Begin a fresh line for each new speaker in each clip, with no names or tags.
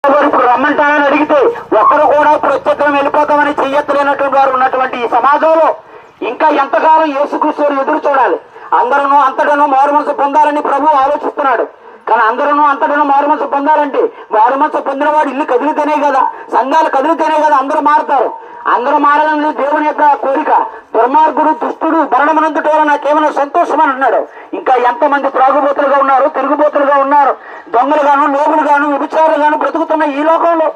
ఇప్పుడు రమ్మంటానని అడిగితే ఒక్కరు కూడా ఇప్పుడు వచ్చేద్దరం వెళ్ళిపోతామని చెయ్యెత్తలేనటువంటి వారు ఉన్నటువంటి ఈ సమాజంలో ఇంకా ఎంతకాలం యేసుక్రీస్తు ఎదురు చూడాలి? అందరూ అంతటను మారుమనసు పొందాలని ప్రభు ఆలోచిస్తున్నాడు. కానీ అందరూ అంతటను మారుమనసు పొందాలంటే మారుమనసు పొందిన వాడు ఇల్లు కదిలితేనే కదా, సంఘాలు కదిలితేనే కదా అందరూ మారుతారు. అందరూ మారాలని దేవుని యొక్క కోరిక. దుర్మార్గుడు దుష్టుడు మరణమనందుట వల్ల నాకేమైనా సంతోషం అని అన్నాడు. ఇంకా ఎంతమంది త్రాగుబోతులుగా ఉన్నారు, తిరుగుబోతులుగా ఉన్నారు, దొంగలుగాను లోగులుగాను వ్యభిచారులుగాను బ్రతుకుతున్న ఈ లోకంలో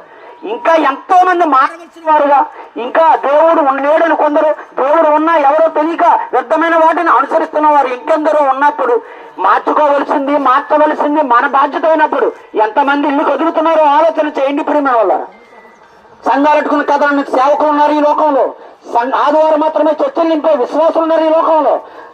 ఇంకా ఎంతో మంది మారవలసిన వారుగా, ఇంకా దేవుడు లేడని కొందరు, దేవుడు ఉన్నా ఎవరో తెలియక వ్యర్థమైన వాటిని అనుసరిస్తున్న వారు ఇంకెందరో ఉన్నప్పుడు మార్చవలసింది మన బాధ్యత అయినప్పుడు ఎంతమంది ఇల్లు కదులుతున్నారో ఆలోచన చేయండి. ఇప్పుడు మన వల్ల సంఘాలట్టుకున్న కథలను సేవకులు ఉన్నారు ఈ లోకంలో, ఆదివారం మాత్రమే చర్చలు నింపే విశ్వాసులు ఉన్నారు ఈ లోకంలో,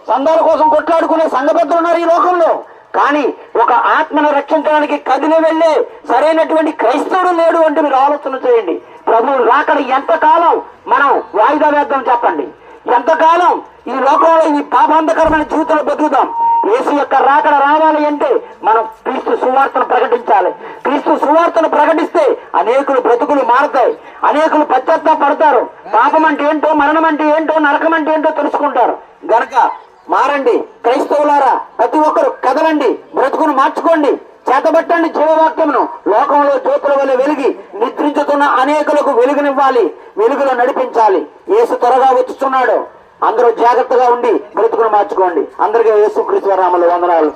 సంఘాల కోసం కొట్లాడుకునే సంఘ పెద్దలు ఉన్నారు ఈ లోకంలో. కానీ ఒక ఆత్మను రక్షించడానికి కదిలి వెళ్లే సరైనటువంటి క్రైస్తవుడు లేడు అంటే మీరు ఆలోచన చేయండి. ప్రభు రాకడ ఎంతకాలం మనం వాయిదా వేద్దాం చెప్పండి? ఎంతకాలం ఈ లోకంలో ఈ పాపాంధకరమైన జీవితంలో బతుకుదాం? యేసు యొక్క రాకడ రావాలి అంటే మనం క్రీస్తు సువార్తను ప్రకటించాలి. క్రీస్తు సువార్తను ప్రకటిస్తే అనేకులు బ్రతుకులు మారుతాయి, అనేకులు పశ్చాత్తాపడతారు. పాపం అంటే ఏంటో, మరణం అంటే ఏంటో, నరకం అంటే ఏంటో తెలుసుకుంటారు. గనక మారండి క్రైస్తవులారా, ప్రతి ఒక్కరు కదలండి, బ్రతుకును మార్చుకోండి, చేతబట్టండి జీవవాక్యమును. లోకంలో జ్యోతుల వల్ల వెలిగి నిద్రించుతున్న అనేకులకు వెలుగునివ్వాలి, వెలుగులో నడిపించాలి. యేసు త్వరగా వచ్చుతున్నాడు. అందరూ జాగ్రత్తగా ఉండి బ్రతుకును మార్చుకోండి. అందరికీ యేసుక్రీస్తు నామములో వందనాలు.